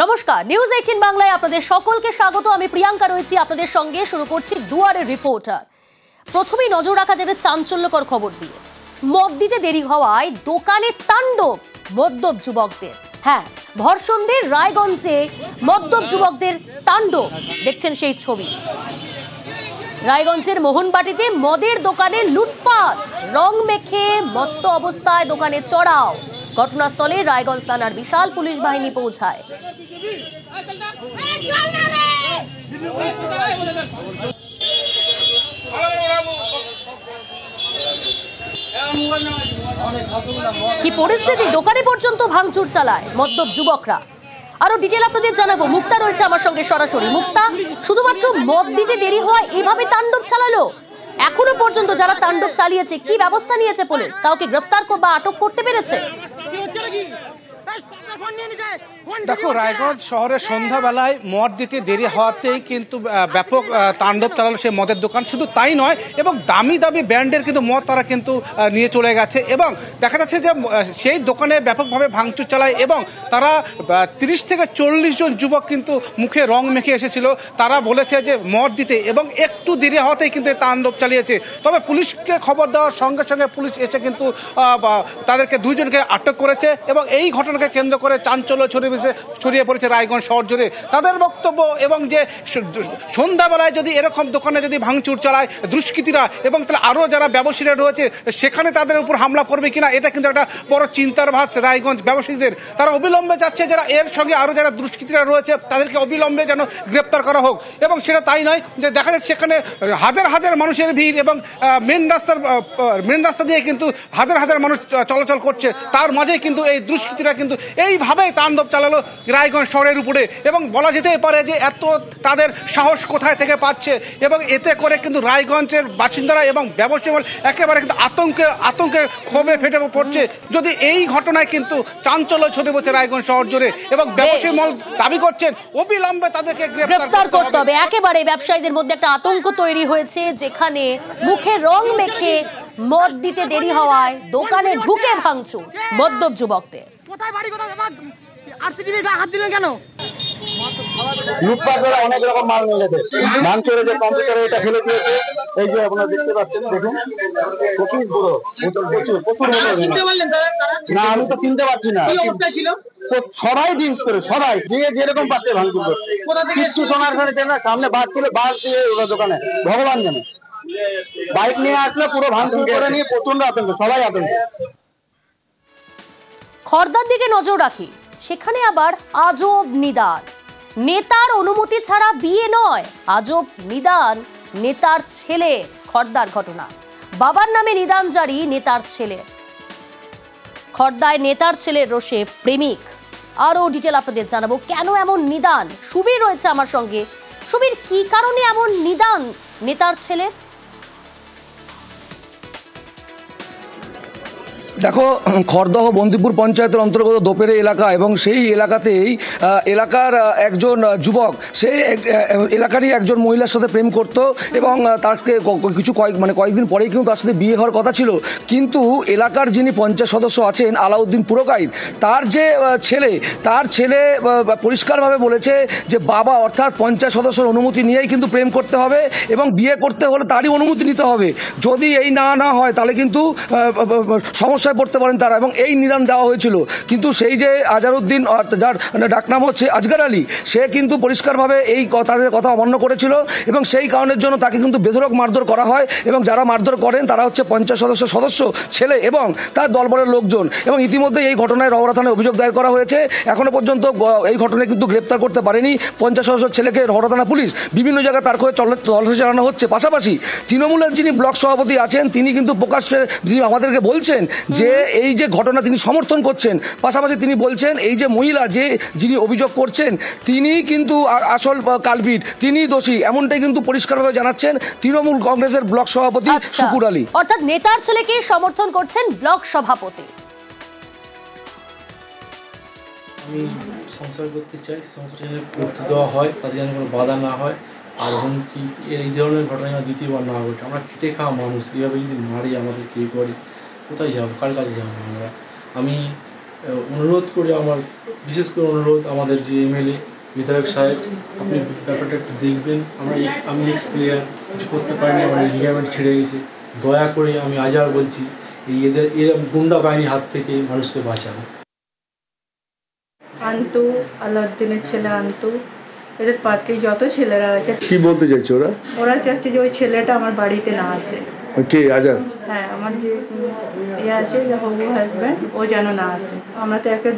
নমস্কার, নিউজ 18 বাংলায় আপনাদের সকলকে স্বাগত। আমি প্রিয়াঙ্কা রয়েছি আপনাদের সঙ্গে। শুরু করছি দুয়ারের রিপোর্টার। প্রথমেই নজর রাখা যাবে চাঞ্চল্যকর খবর দিয়ে। মদ দিতে দেরি হওয়ায় দোকানে তাণ্ডব মদ্যপ যুবকদের। হ্যাঁ, ভর সন্ধ্যে রায়গঞ্জে মদ্যপ যুবকদের তাণ্ডব। দেখছেন সেই ছবি। রায়গঞ্জের মোহনবাটিতে মদের দোকানে লুটপাট, রং মেখে মত্ত অবস্থায় দোকানে চড়াও। ঘটনাস্থলে রায়গঞ্জ থানার বিশাল পুলিশ বাহিনী পৌঁছায়। কি পরিস্থিতি, দোকানে পর্যন্ত ভাঙচুর চালায় মদ্যপ যুবকরা। আরো ডিটেল আপনাদের জানাবো। মুক্তা রয়েছে আমার সঙ্গে সরাসরি। মুক্তা, শুধুমাত্র মদ দিতে দেরি হয় এভাবে তাণ্ডব চালালো? এখনো পর্যন্ত যারা তাণ্ডব চালিয়েছে কি ব্যবস্থা নিয়েছে পুলিশ? কাউকে গ্রেফতার বা আটক করতে পেরেছে? দেখো, রায়গঞ্জ শহরে সন্ধ্যাবেলায় মদ দিতে দেরি হওয়াতেই কিন্তু ব্যাপক তাণ্ডব চালালো সেই মদের দোকান। শুধু তাই নয়, এবং দামি দামি ব্র্যান্ডের কিন্তু মদ তারা কিন্তু নিয়ে চলে গেছে, এবং দেখা যাচ্ছে যে সেই দোকানে ব্যাপকভাবে ভাঙচুর চালায়, এবং তারা 30 থেকে 40 জন যুবক কিন্তু মুখে রং মেখে এসেছিল। তারা বলেছে যে মদ দিতে, এবং একটু দেরি হওয়াতেই কিন্তু তাণ্ডব চালিয়েছে। তবে পুলিশকে খবর দেওয়ার সঙ্গে সঙ্গে পুলিশ এসে কিন্তু তাদেরকে 2 জনকে আটক করেছে, এবং এই ঘটনাকে কেন্দ্র করে চাঞ্চল্য ছড়িয়ে পড়েছে রায়গঞ্জ শহর জুড়ে। তাদের বক্তব্য, এবং যে সন্ধ্যাবেলায় যদি এরকম দোকানে যদি ভাঙচুর চালায় দুষ্কৃতীরা, এবং তাহলে আরও যারা ব্যবসায়ীরা রয়েছে সেখানে তাদের উপর হামলা করবে কিনা, এটা কিন্তু একটা বড় চিন্তার ভাঁজ রায়গঞ্জ ব্যবসায়ীদের। তারা অবিলম্বে যাচ্ছে যারা এর সঙ্গে আরও যারা দুষ্কৃতীরা রয়েছে তাদেরকে অবিলম্বে যেন গ্রেপ্তার করা হোক। এবং সেটা তাই নয়, যে দেখা যাচ্ছে সেখানে হাজার হাজার মানুষের ভিড়, এবং মেন রাস্তা দিয়ে কিন্তু হাজার হাজার মানুষ চলাচল করছে। তার মাঝেই কিন্তু এই দুষ্কৃতীরা কিন্তু এইভাবেই তাণ্ডব চালালো রায়গঞ্জ শহরের উপরে। এবং বলা যেতেই পারে যে এত তাদের সাহস কোথায় থেকে পাচ্ছে, এবং এতে করে কিন্তু রায়গঞ্জের বাসিন্দারা এবং ব্যবসায়ী একেবারে কিন্তু আতঙ্কে ক্ষোভে ফেটে পড়ছে। যদি এই ঘটনায় কিন্তু চাঞ্চল্য ছড়িয়ে পড়ছে রায়গঞ্জ শহর জুড়ে, এবং ব্যবসায়ী মহল দাবি করছেন অবিলম্বে তাদেরকে গ্রেফতার করতে হবে। একেবারে ব্যবসায়ীদের মধ্যে একটা আতঙ্ক তৈরি হয়েছে, যেখানে মুখে রং মেখে মদ দিতে দেরি হওয়ায় দোকানে ঢুকে ভাঙচুর মদ্যপ যুবকদের। কোথায় বাড়ি, কোথায় আরসিটিভি গা হাত দিলেন কেন? লুটপাট করে অনেক রকম মাল নিয়ে গেছে, ভাঙচুরে যে কম্পিউটারে এটা ফেলে দিয়েছে। এই যে আপনারা দেখতে পাচ্ছেন, দেখুন প্রচুর বড় বোতল, প্রচুর না, আমি তো কিনতে পারছি না। সবাই ড্রিঙ্কস করে, সবাই যে যেরকম পাচ্ছে ভাঙচুর করে। কিচ্ছু সোনার ঘরে না, সামনে বাস ছিল, বাস দিয়ে ওরা দোকানে ভগবান জানে বাইক নিয়ে আসলে পুরো ভাঙচুর করে নিয়ে প্রচন্ড আতঙ্ক, সবাই আতঙ্ক। খড়দার দিকে নজর রাখি, সেখানে আবার আজব নিদান। নেতার অনুমতি ছাড়া বিয়ে নয়, আজব নিদান নেতার ছেলে। খড়দার ঘটনা, বাবার নামে নিদান জারি নেতার ছেলে। খড়দায় নেতার ছেলের রোষে প্রেমিক। আরো ডিটেল আপনাদের জানাবো, কেন এমন নিদান। সুবীর রয়েছে আমার সঙ্গে। সুবীর, কি কারণে এমন নিদান নেতার ছেলে? দেখো, খড়দহ বন্দিপুর পঞ্চায়েতের অন্তর্গত দোপেরে এলাকা, এবং সেই এলাকাতেই এলাকার একজন যুবক, সে এলাকারই একজন মহিলার সাথে প্রেম করত, এবং তাকে কয়েকদিন পরেই কিন্তু তার সাথে বিয়ে হওয়ার কথা ছিল। কিন্তু এলাকার যিনি পঞ্চায়েত সদস্য আছেন আলাউদ্দিন পুরকাইত, তার ছেলে পরিষ্কারভাবে বলেছে যে বাবা অর্থাৎ পঞ্চায়েত সদস্যের অনুমতি নিয়েই কিন্তু প্রেম করতে হবে, এবং বিয়ে করতে হলে তারই অনুমতি নিতে হবে। যদি এই না হয় তাহলে কিন্তু সমস্যা পড়তে পারেন তারা, এবং এই নিদান দেওয়া হয়েছিল। কিন্তু সেই যে আজহারউদ্দিন, যার ডাকনাম হচ্ছে আজগার আলী, সে কিন্তু পরিষ্কারভাবে এই তাদের কথা অমান্য করেছিল, এবং সেই কারণের জন্য তাকে কিন্তু বেধড়ক মারধর করা হয়। এবং যারা মারধর করেন তারা হচ্ছে পঞ্চায়েত সদস্য ছেলে এবং তার দলবলের লোকজন। এবং ইতিমধ্যে এই ঘটনায় রওরা থানায় অভিযোগ দায়ের করা হয়েছে। এখনো পর্যন্ত এই ঘটনায় কিন্তু গ্রেপ্তার করতে পারেনি পঞ্চায়েত সদস্য ছেলেকে রওরা থানা পুলিশ। বিভিন্ন জায়গায় তার হয়ে তল্লাশি চালানো হচ্ছে। পাশাপাশি তৃণমূলের যিনি ব্লক সভাপতি আছেন, তিনি কিন্তু প্রকাশ্যে আমাদেরকে বলছেন যে এই যে ঘটনা তিনি সমর্থন করছেন। পাশাপাশি তিনি বলছেন এই যে মহিলা যিনি অভিযোগ করছেন তিনি কিন্তু আসল কালপিট, তিনি দোষী, এমনটাই কিন্তু পরিষ্কারভাবে জানাচ্ছেন তৃণমূল কংগ্রেসের ব্লক সভাপতি শুকুর আলী। অর্থাৎ নেতার ছেলেকে সমর্থন করছেন ব্লক সভাপতি। আমি সংসার করতে চাই, সংসারে যেন করতে দেওয়া হয়, তাদের যেন কোনো বাধা না হয়, আর হুমকি এই ধরনের ঘটনা দ্বিতীয়বার না ঘটে। আমরা খেটে খাওয়া মানুষ, এইভাবে যদি মারি আমাদের কী করি, কোথায় যাবো, কার কাছে যাবো আমরা? আমি অনুরোধ করে, আমার বিশেষ করে অনুরোধ আমাদের যে এমএলএ বিধায়ক সাহেব, আপনি ব্যাপারটা একটু দেখবেন। আমি এক্স প্লেয়ার, কিছু করতে পারিনি, আমার লিগামেন্ট ছিঁড়ে গেছে। দয়া করে আমি আজহার বলছি, এরকম গুন্ডা বাহিনীর হাত থেকে মানুষকে বাঁচান। আন্তু, আলাউদ্দিনের ছেলে আন্তু, এদের পার্টি যত ছেলেরা আছে, কি বলতে চাইছে ওরা? ওরা চাচ্ছে যে ওই ছেলেটা আমার বাড়িতে না আসে। কে? আজাদ? হ্যাঁ, আমার যে ইয়ে আছে, যে হবু হাজব্যান্ড, ও যেন না আসে। আমরা তো একে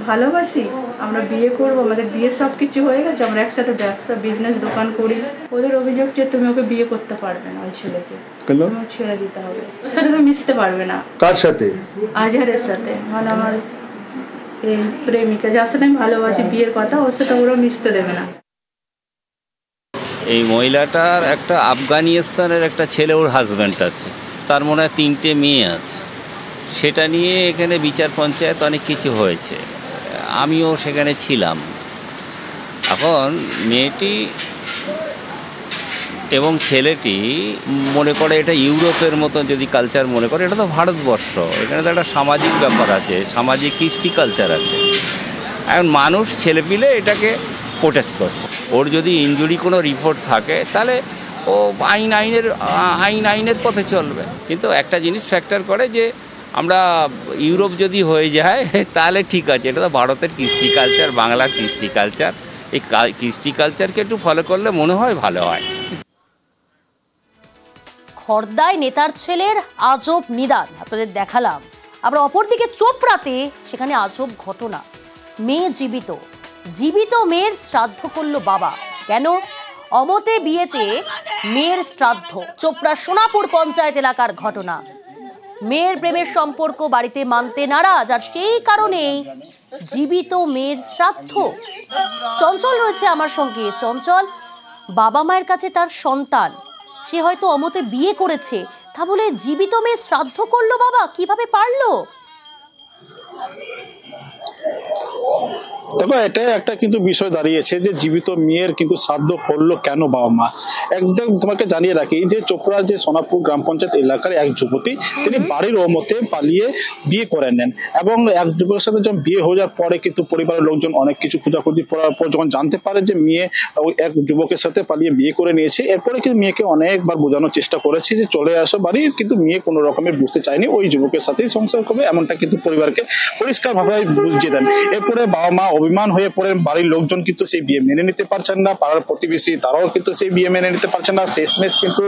ভালোবাসি, আমরা বিয়ে করবো, আমাদের বিয়ে সব কিছু হয়ে গেছে, আমরা একসাথে ব্যবসা বিজনেস দোকান করি। ওদের অভিযোগ যে তুমি ওকে বিয়ে করতে পারবে না, ওই ছেলেকে তুমি ছেড়ে দিতে হবে, ওর সাথে তুমি মিশতে পারবে না। কার সাথে? আজহারের সাথে, মানে আমার এই প্রেমিকা, যার সাথে আমি ভালোবাসি, বিয়ের কথা, ওর সাথে ওরা মিশতে দেবে না। এই মহিলাটার একটা আফগানিস্তানের একটা ছেলে, ওর হাজব্যান্ড আছে, তার মনে হয় 3টে মেয়ে আছে। সেটা নিয়ে এখানে বিচার পঞ্চায়েত অনেক কিছু হয়েছে, আমিও সেখানে ছিলাম। এখন মেয়েটি এবং ছেলেটি মনে করে এটা ইউরোপের মতো যদি কালচার মনে করে, এটা তো ভারতবর্ষ, এখানে তো একটা সামাজিক ব্যাপার আছে, সামাজিক কৃষ্টি কালচার আছে। এখন মানুষ ছেলেপিলে এটাকে প্রোটেস্ট করছে। ওর যদি ইনজুরি কোনো রিপোর্ট থাকে তাহলে ও আইনের পথে চলবে। কিন্তু একটা জিনিস ফ্যাক্টর করে যে আমরা ইউরোপ যদি হয়ে যায় তাহলে ঠিক আছে, এটা তো ভারতের কৃষ্টি কালচার, বাংলার কৃষ্টি কালচার। এই কৃষ্টি কালচারকে একটু ফলো করলে মনে হয় ভালো হয়। খর্দায় নেতার ছেলের আজব নিদান আপনাদের দেখালাম। আবার অপরদিকে চোপড়াতে সেখানে আজব ঘটনা, মেয়ে জীবিত মেয়ের শ্রাদ্ধ করলো বাবা। কেন? অমতে বিয়েতে মেয়ের শ্রাদ্ধ। চোপড়া সোনাপুর পঞ্চায়েত এলাকার ঘটনা। মেয়ের প্রেমের সম্পর্ক বাড়িতে মানতে নারাজ, আর সেই কারণেই জীবিত মেয়ের শ্রাদ্ধ। চঞ্চল রয়েছে আমার সঙ্গে। চঞ্চল, বাবা মায়ের কাছে তার সন্তান, সে হয়তো অমতে বিয়ে করেছে, তা বলে জীবিত মেয়ে শ্রাদ্ধ করলো বাবা, কিভাবে পারলো? দেখো, এটাই একটা কিন্তু বিষয় দাঁড়িয়েছে যে জীবিত মেয়ের কিন্তু শ্রাদ্ধ করলো কেন বাবা মা। একদম তোমাকে জানিয়ে রাখি যে চোপড়া যে সোনাপুর গ্রাম পঞ্চায়েত এলাকার এক যুবতী, তিনি বাড়ির অমতে পালিয়ে বিয়ে করে নেন এবং এক যুবকের সাথে যখন বিয়ে হয়ে যাওয়ার পরে কিন্তু পরিবারের লোকজন অনেক কিছু খোঁজাখুঁজি করার পর যখন জানতে পারে যে মেয়ে ওই এক যুবকের সাথে পালিয়ে বিয়ে করে নিয়েছে, এরপরে কিন্তু মেয়েকে অনেকবার বোঝানোর চেষ্টা করেছে যে চলে আসো বাড়ি, কিন্তু মেয়ে কোনো রকমের বুঝতে চায়নি, ওই যুবকের সাথেই সংসার করবে, এমনটা কিন্তু পরিবারকে পরিষ্কারভাবে বুঝিয়ে দেন। এরপরে বাবা মা অভিমান হয়ে পড়ে, বাড়ির লোকজন কিন্তু সেই বিয়ে মেনে নিতে পারছেন না, পাড়ার প্রতিবেশী তারাও কিন্তু সেই বিয়ে মেনে নিতে পারছেন না। শেষমেশ কিন্তু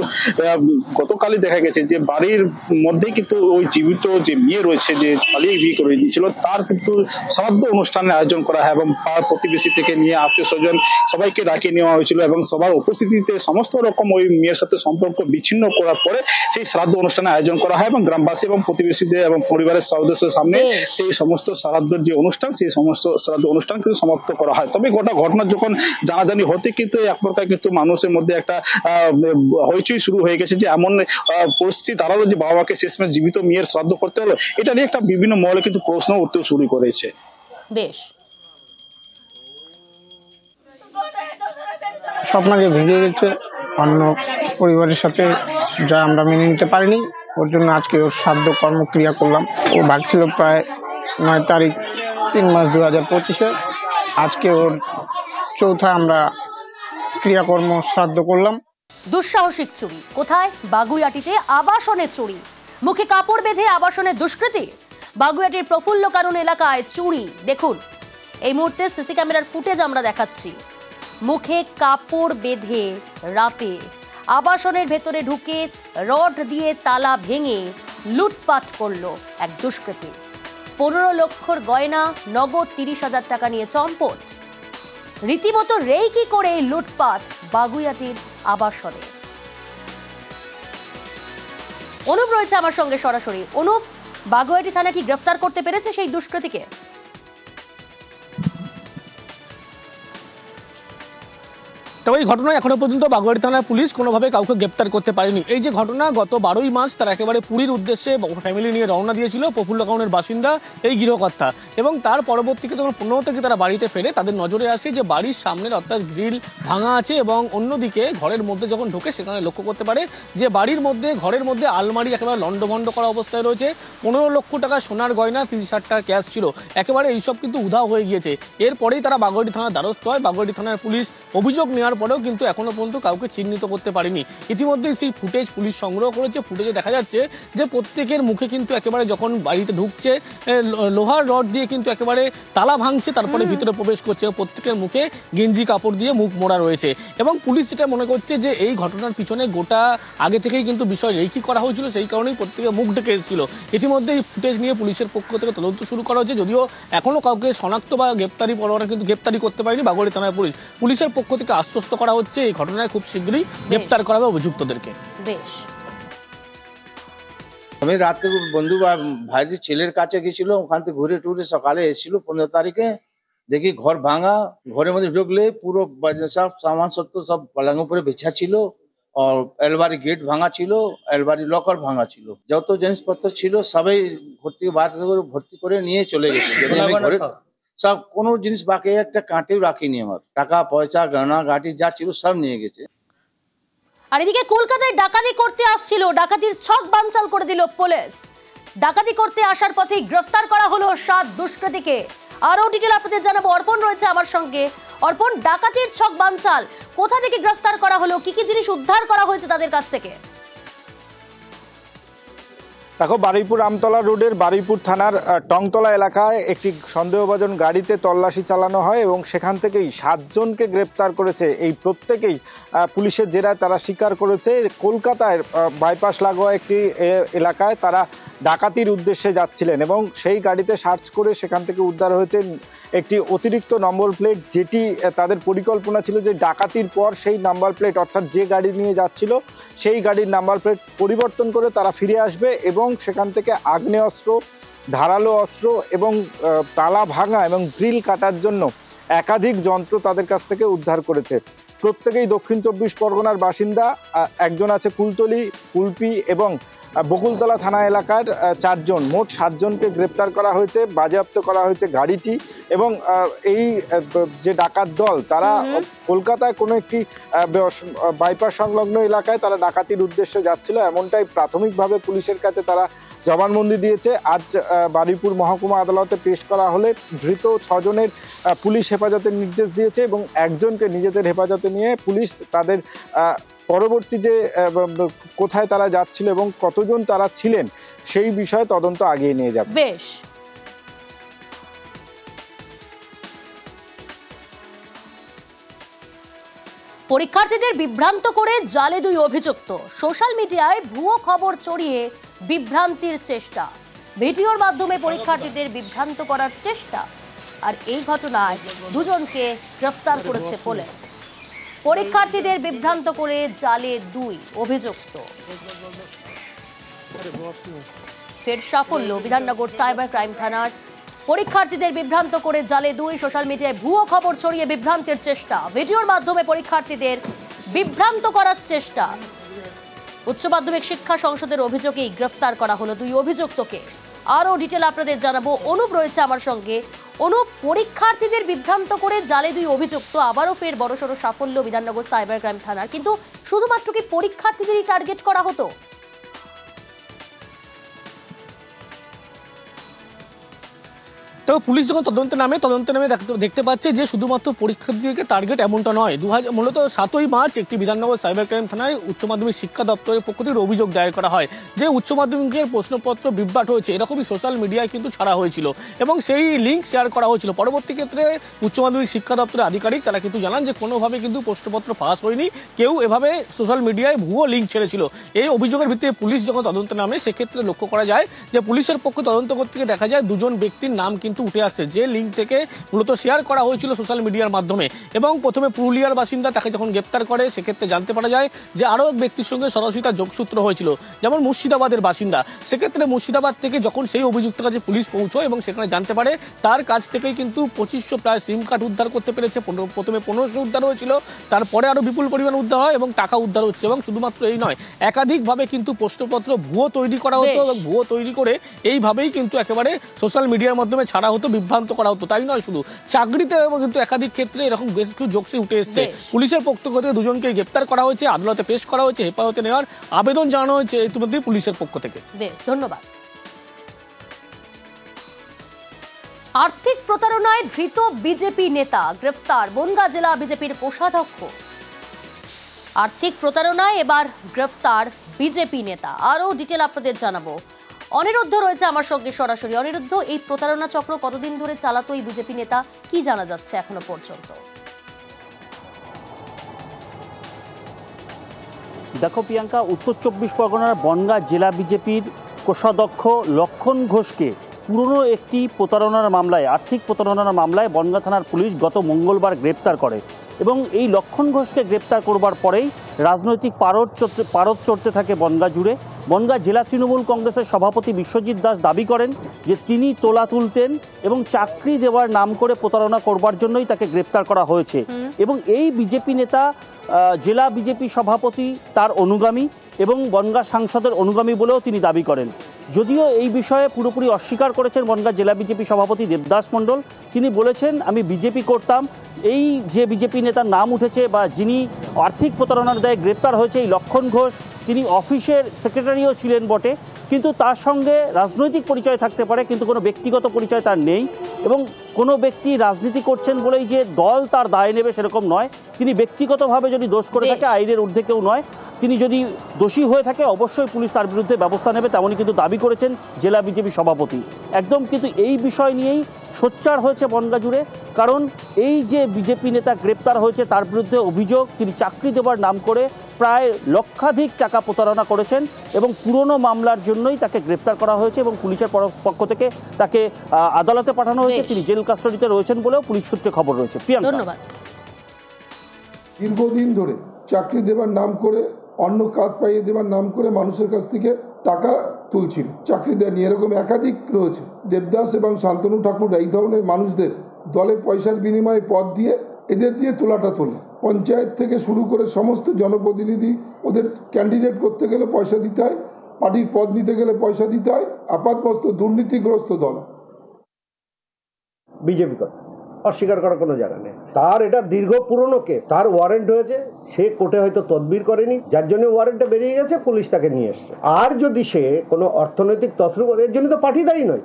গতকালই দেখা গেছে যে বাড়ির মধ্যেই কিন্তু ওই জীবিত যে মেয়ে রয়েছে, যে পালিয়ে বিয়ে করে দিয়েছিল, তার কিন্তু শ্রাদ্ধ অনুষ্ঠানের আয়োজন করা হয় এবং পাড়ার প্রতিবেশী থেকে নিয়ে আত্মীয় স্বজন সবাইকে ডাকিয়ে নেওয়া হয়েছিল এবং সবার উপস্থিতিতে সমস্ত রকম ওই মেয়ের সাথে সম্পর্ক বিচ্ছিন্ন করার পরে সেই শ্রাদ্ধ অনুষ্ঠানের আয়োজন করা হয় এবং গ্রামবাসী এবং প্রতিবেশীদের এবং পরিবারের সদস্যদের সামনে সেই সমস্ত শ্রাদ্ধের যে অনুষ্ঠান, সেই সমস্ত শ্রাদ্ধ অনুষ্ঠান কিন্তু সমাপ্ত করা হয়। তবে গোটা ঘটনা যখন জানাজানি হতে কিন্তু এক প্রকার কিন্তু মানুষের মধ্যে একটা হইচই শুরু হয়ে গেছে যে এমন পরিস্থিতি দাঁড়ালো যে বাবা মাকে শেষমেশ জীবিত মেয়ের শ্রাদ্ধ করতে হলো। এটা নিয়ে একটা বিভিন্ন মহলে কিন্তু প্রশ্ন উঠতে শুরু করেছে। বেশ, স্বপ্ন যে ভেঙে গেছে অন্য পরিবারের সাথে, যা আমরা মেনে নিতে পারিনি, ওর জন্য আজকে ওর শ্রাদ্ধ কর্মক্রিয়া করলাম। ও ভাগছিল প্রায় 9 তারিখ 3 মাস 2025-এ, আজকে ওর চৌথা আমরা ক্রিয়াকর্ম শ্রাদ্ধ করলাম। দুঃসাহসিক চুরি কোথায়? বাগুইআটিতে আবাসনে চুরি। মুখে কাপড় বেঁধে আবাসনে দুষ্কৃতী। বাগুইআটির প্রফুল্ল কানন এলাকায় চুরি। দেখুন, এই মুহূর্তে সিসি ক্যামেরার ফুটেজ আমরা দেখাচ্ছি। মুখে কাপড় বেঁধে রাতে আবাসনের ভেতরে ঢুকে রড দিয়ে তালা ভেঙে লুটপাট করলো এক দুষ্কৃতী। 15 লক্ষর গয়না, নগদ 30,000 টাকা নিয়ে চম্পট। রীতিমতো রেইকি করে লুটপাট বাগুইআটির আবাসনে। অনুপ রয়েছে আমার সঙ্গে সরাসরি। অনুপ, বাগুইআটি থানা কি গ্রেফতার করতে পেরেছে সেই দুষ্কৃতীকে? তবে এই ঘটনায় এখনো পর্যন্ত বাগুইআটি থানার পুলিশ কোনোভাবে কাউকে গ্রেপ্তার করতে পারেনি। এই যে ঘটনা, গত 12ই মার্চ তারা একেবারে পুরীর উদ্দেশ্যে ফ্যামিলি নিয়ে রওনা দিয়েছিল, প্রফুল্ল গাঁওয়ের বাসিন্দা এই গৃহকর্তা, এবং তার পরবর্তীতে যখন 15 থেকে তারা বাড়িতে ফেরে তাদের নজরে আসে যে বাড়ির সামনের অর্থাৎ গ্রিল ভাঙা আছে, এবং অন্যদিকে ঘরের মধ্যে যখন ঢোকে সেখানে লক্ষ্য করতে পারে যে বাড়ির মধ্যে ঘরের মধ্যে আলমারি একেবারে লণ্ডভণ্ড করা অবস্থায় রয়েছে। 15 লক্ষ টাকা সোনার গয়না, 30,000 টাকা ক্যাশ ছিল, একেবারে এইসব কিন্তু উধাও হয়ে গিয়েছে। এরপরেই তারা বাগুইআটি থানার দ্বারস্থ হয়। বাগুইআটি থানার পুলিশ অভিযোগ নেওয়ার পরেও কিন্তু এখনো পর্যন্ত কাউকে চিহ্নিত করতে পারেনি। ইতিমধ্যেই সেই ফুটেজ পুলিশ সংগ্রহ করেছে। ফুটেজে দেখা যাচ্ছে যে প্রত্যেকের মুখে কিন্তু একেবারে যখন বাড়িতে ঢুকছে লোহার রড দিয়ে কিন্তু একেবারে তালা ভাঙছে, তারপরে ভিতরে প্রবেশ করছে, প্রত্যেকের মুখে গেঞ্জি কাপড় দিয়ে মুখ মোড়া রয়েছে। এবং পুলিশ যেটা মনে করছে যে এই ঘটনার পিছনে গোটা আগে থেকেই কিন্তু বিষয় রেখি করা হয়েছিল, সেই কারণেই প্রত্যেকের মুখ ঢেকে এসেছিল। ইতিমধ্যে এই ফুটেজ নিয়ে পুলিশের পক্ষ থেকে তদন্ত শুরু করা হয়েছে, যদিও এখনও কাউকে শনাক্ত বা গ্রেপ্তারি পরোয়ানা কিন্তু গ্রেপ্তারি করতে পারেনি বাগুইআটি থানার পুলিশ। পুলিশের পক্ষ থেকে আশ্বস্ত করা হচ্ছে এই ঘটনায় খুব শীঘ্রই গ্রেপ্তার করা হবে অভিযুক্তদেরকে। বেশ, আমি রাতে বন্ধু ভাইয়ের ছেলের কাছে গেছিল, ওখান থেকে ঘুরে টুরে সকালে এসেছিল 15 তারিখে। দেখি ঘর ভাঙা, ঘরের মধ্যে ঢুকলে পুরো সব সামান সত্য সব পালং উপরে বেছা ছিল, আর এলবারি গেট ভাঙা ছিল, এলবারি লকার ভাঙা ছিল, যত জিনিসপত্র ছিল সবাই ভর্তি করে নিয়ে চলে গেছে। আমি ঘরে সব কোনো জিনিস বাকি একটা কাঁটেও রাখিনি, আমার টাকা পয়সা গয়না গাটি যা ছিল সব নিয়ে গেছে। আর এদিকে কলকাতায় ডাকাতি করতে আসছিল, ডাকাতির ছক বানচাল করে দিল পুলিশ। ডাকাতি করতে আসার পথেই গ্রেফতার করা হলো 7 দুষ্কৃতীকে। আরও ডিটেল আপনাদের জানাবো, অর্পণ রয়েছে আমার সঙ্গে। অর্পণ, ডাকাতির ছক বানচাল, কোথা থেকে গ্রেফতার করা হলো, কি কি জিনিস উদ্ধার করা হয়েছে তাদের কাছ থেকে? দেখো, বারুইপুর আমতলা রোডের বারুইপুর থানার টংতলা এলাকায় একটি সন্দেহভাজন গাড়িতে তল্লাশি চালানো হয় এবং সেখান থেকেই 7 জনকে গ্রেপ্তার করেছে। এই প্রত্যেকেই পুলিশের জেরায় তারা স্বীকার করেছে কলকাতায় বাইপাস লাগোয়া একটি এলাকায় তারা ডাকাতির উদ্দেশ্যে যাচ্ছিলেন, এবং সেই গাড়িতে সার্চ করে সেখান থেকে উদ্ধার হয়েছে একটি অতিরিক্ত নম্বর প্লেট, যেটি তাদের পরিকল্পনা ছিল যে ডাকাতির পর সেই নাম্বার প্লেট অর্থাৎ যে গাড়ি নিয়ে যাচ্ছিল সেই গাড়ির নাম্বার প্লেট পরিবর্তন করে তারা ফিরে আসবে, এবং সেখান থেকে আগ্নেয়াস্ত্র, ধারালো অস্ত্র এবং তালা ভাঙা এবং গ্রিল কাটার জন্য একাধিক যন্ত্র তাদের কাছ থেকে উদ্ধার করেছে। প্রত্যেকেই দক্ষিণ 24 পরগনার বাসিন্দা। একজন আছে কুলতলি, কুলপি এবং বকুলতলা থানা এলাকার 4 জন, মোট 7 জনকে গ্রেপ্তার করা হয়েছে। বাজেয়াপ্ত করা হয়েছে গাড়িটি, এবং এই যে ডাকাত দল তারা কলকাতায় কোনো একটি বাইপাস সংলগ্ন এলাকায় তারা ডাকাতির উদ্দেশ্যে যাচ্ছিল, এমনটাই প্রাথমিকভাবে পুলিশের কাছে তারা জবানবন্দি দিয়েছে। আজ বারুইপুর মহকুমা আদালতে পেশ করা হলে ধৃত 6 জনের পুলিশ হেফাজতের নির্দেশ দিয়েছে, এবং একজনকে নিজেদের হেফাজতে নিয়ে পুলিশ তাদের পরবর্তী যে কোথায় তারা যাচ্ছিল এবং কতজন তারা ছিলেন সেই বিষয়ে তদন্ত আগিয়ে নিয়ে যাবে। বেশ, পরীক্ষার্থীদের বিভ্রান্ত করে জালে 2 অভিযুক্ত। সোশ্যাল মিডিয়ায় ভুয়ো খবর ছড়িয়ে বিভ্রান্তির চেষ্টা, ভিডিওর মাধ্যমে পরীক্ষার্থীদের বিভ্রান্ত করার চেষ্টা। আর এই ঘটনায় 2 জনকে গ্রেফতার করেছে পুলিশ। পরীক্ষার্থীদের বিভ্রান্ত করে জালে 2 অভিযুক্ত। ফের সাফল্য বিধাননগর সাইবার ক্রাইম থানার। পরীক্ষার্থীদের বিভ্রান্ত করে জালে 2, সোশ্যাল মিডিয়ায় ভুয়ো খবর ছড়িয়ে বিভ্রান্তির চেষ্টা, ভিডিওর মাধ্যমে পরীক্ষার্থীদের বিভ্রান্ত করার চেষ্টা। উচ্চ মাধ্যমিক শিক্ষা সংসদের অভিযোগেই গ্রেফতার করা হলো 2 অভিযুক্তকে। আরও ডিটেল আপনাদের জানাবো, অনুপ রয়েছে আমার সঙ্গে। অনুপ, পরীক্ষার্থীদের বিভ্রান্ত করে জালে 2 অভিযুক্ত, আবারও ফের বড়সড় সাফল্য বিধাননগর সাইবার ক্রাইম থানার। কিন্তু শুধুমাত্র কি পরীক্ষার্থীদেরই টার্গেট করা হতো? তো পুলিশ যখন তদন্তে নামে দেখতে পাচ্ছে যে শুধুমাত্র পরীক্ষার্থীদেরকে টার্গেট এমনটা নয়। মূলত 7ই মার্চ একটি বিধাননগর সাইবার ক্রাইম থানায় উচ্চ মাধ্যমিক শিক্ষা দপ্তরের পক্ষ থেকে অভিযোগ দায়ের করা হয় যে উচ্চ মাধ্যমিকের প্রশ্নপত্র বিভ্রাট হয়েছে, এরকমই সোশ্যাল মিডিয়ায় কিন্তু ছাড়া হয়েছিল এবং সেই লিঙ্ক শেয়ার করা হয়েছিল। পরবর্তী ক্ষেত্রে উচ্চ মাধ্যমিক শিক্ষা দপ্তরের আধিকারিক তারা কিন্তু জানান যে কোনোভাবে কিন্তু প্রশ্নপত্র ফাঁস হয়নি, কেউ এভাবে সোশ্যাল মিডিয়ায় ভুয়ো লিঙ্ক ছেড়েছিল। এই অভিযোগের ভিত্তিতে পুলিশ যখন তদন্তে নামে সেক্ষেত্রে লক্ষ্য করা যায় যে পুলিশের পক্ষে তদন্ত করতে গিয়ে দেখা যায় 2 জন ব্যক্তির নাম কিন্তু কিন্তু উঠে আসছে, যে লিঙ্ক থেকে মূলত শেয়ার করা হয়েছিল সোশ্যাল মিডিয়ার মাধ্যমে। এবং প্রথমে পুরুলিয়ার বাসিন্দা, তাকে যখন গ্রেপ্তার করে সেক্ষেত্রে জানতে পারা যায় যে আরও এক ব্যক্তির সঙ্গে সরাসরি তার যোগসূত্র হয়েছিল, যেমন মুর্শিদাবাদের বাসিন্দা। সেক্ষেত্রে মুর্শিদাবাদ থেকে যখন সেই অভিযুক্তের কাছে পুলিশ পৌঁছয় এবং সেখানে জানতে পারে তার কাছ থেকেই কিন্তু 2500 প্রায় সিম কার্ড উদ্ধার করতে পেরেছে। প্রথমে 1500 উদ্ধার হয়েছিল, তারপরে আরও বিপুল পরিমাণ উদ্ধার হয় এবং টাকা উদ্ধার হচ্ছে। এবং শুধুমাত্র এই নয়, একাধিকভাবে কিন্তু প্রশ্নপত্র ভুয়ো তৈরি করা হতো এবং ভুয়ো তৈরি করে এইভাবেই কিন্তু একেবারে সোশ্যাল মিডিয়ার মাধ্যমে ছাড়া হতো, বিভ্রান্ত করা হতো। তাই নয়, শুধু চাকরিতে কিন্তু একাধিক ক্ষেত্রে এরকম বেশ কিছু যোগসি উঠে এসছে। পুলিশের পক্ষ থেকে দুজনকে গ্রেপ্তার করা হয়েছে, আদালতে পেশ করা হয়েছে, হেফাজতে নেওয়ার আবেদন জানানো হয়েছে ইতিমধ্যে পুলিশের পক্ষ থেকে। বেশ, ধন্যবাদ। আর্থিক প্রতারণায় ধৃত বিজেপি নেতা গ্রেফতার, বনগাঁ জেলা বিজেপির কোষাধ্যক্ষ। আর্থিক প্রতারণায় এবার গ্রেফতার বিজেপি নেতা। আরও ডিটেল আপনাদের জানাবো। অনিরুদ্ধ রয়েছে আমার সঙ্গে সরাসরি। অনিরুদ্ধ, এই প্রতারণা চক্র কতদিন ধরে চালাতো এই বিজেপি নেতা, কি জানা যাচ্ছে এখনো পর্যন্ত? দেখো প্রিয়াঙ্কা, উত্তর 24 পরগনার বনগাঁ জেলা বিজেপির কোষাধ্যক্ষ লক্ষণ ঘোষকে পুরনো একটি প্রতারণার মামলায়, আর্থিক প্রতারণার মামলায় বনগাঁ থানার পুলিশ গত মঙ্গলবার গ্রেপ্তার করে। এবং এই লক্ষণ ঘোষকে গ্রেপ্তার করবার পরেই রাজনৈতিক পারদ চড়তে থাকে বনগাঁ জুড়ে। বনগাঁ জেলা তৃণমূল কংগ্রেসের সভাপতি বিশ্বজিৎ দাস দাবি করেন যে তিনি তোলা তুলতেন এবং চাকরি দেওয়ার নাম করে প্রতারণা করবার জন্যই তাকে গ্রেপ্তার করা হয়েছে। এবং এই বিজেপি নেতা জেলা বিজেপি সভাপতি তার অনুগামী এবং বনগাঁ সাংসদের অনুগামী বলেও তিনি দাবি করেন। যদিও এই বিষয়ে পুরোপুরি অস্বীকার করেছেন বনগাঁ জেলা বিজেপি সভাপতি দেবদাস মণ্ডল। তিনি বলেছেন, আমি বিজেপি করতাম। এই যে বিজেপি নেতার নাম উঠেছে বা যিনি আর্থিক প্রতারণার দায়ে গ্রেপ্তার হয়েছে, এই লক্ষণ ঘোষ, তিনি অফিসের সেক্রেটারিও ছিলেন বটে, কিন্তু তার সঙ্গে রাজনৈতিক পরিচয় থাকতে পারে, কিন্তু কোনো ব্যক্তিগত পরিচয় তার নেই। এবং কোনো ব্যক্তি রাজনীতি করছেন বলেই যে দল তার দায় নেবে সেরকম নয়। তিনি ব্যক্তিগতভাবে যদি দোষ করে থাকে, আইনের ঊর্ধ্বে কেউ নয়। তিনি যদি দোষী হয়ে থাকে অবশ্যই পুলিশ তার বিরুদ্ধে ব্যবস্থা নেবে, তেমনই কিন্তু দাবি করেছেন জেলা বিজেপি সভাপতি। একদম কিন্তু এই বিষয় নিয়েই সোচ্চার হয়েছে বনগাঁ জুড়ে। কারণ এই যে বিজেপি নেতা গ্রেপ্তার হয়েছে তার বিরুদ্ধে অভিযোগ তিনি চাকরি দেওয়ার নাম করে প্রায় লক্ষাধিক টাকা প্রতারণা করেছেন এবং পুরনো মামলার জন্যই তাকে গ্রেপ্তার করা হয়েছে এবং পুলিশের পক্ষ থেকে তাকে আদালতে পাঠানো হয়েছে। তিনি জেল কাস্টডিতে রয়েছেন বলেও পুলিশ সূত্রে খবর রয়েছে। ধন্যবাদ। দীর্ঘদিন ধরে চাকরি দেবার নাম করে, অন্য কাজ পাইয়ে দেবার নাম করে মানুষের কাছ থেকে টাকা তুলছিল, চাকরি দেওয়া নিয়ে এরকম একাধিক রয়েছে। দেবদাস এবং শান্তনু ঠাকুর এই ধরনের মানুষদের দলে পয়সার বিনিময়ে পদ দিয়ে এদের দিয়ে তোলাটা তোলে। পঞ্চায়েত থেকে শুরু করে সমস্ত জনপ্রতিনিধি, ওদের ক্যান্ডিডেট করতে গেলে পয়সা দিতে হয়, পার্টির পদ নিতে গেলে পয়সা দিতে হয়। আপাতমস্ত দুর্নীতিগ্রস্ত দল বিজেপি করে, অস্বীকার করার কোনো জায়গা নেই। তার এটা দীর্ঘ পুরনো কেস, তার ওয়ারেন্ট হয়েছে, সে কোর্টে হয়তো তদবির করেনি, যার জন্য ওয়ারেন্টটা বেরিয়ে গেছে, পুলিশ তাকে নিয়ে এসছে। আর যদি সে কোনো অর্থনৈতিক তছরূপ করে, এর জন্য তো পার্টি দায়ী নয়,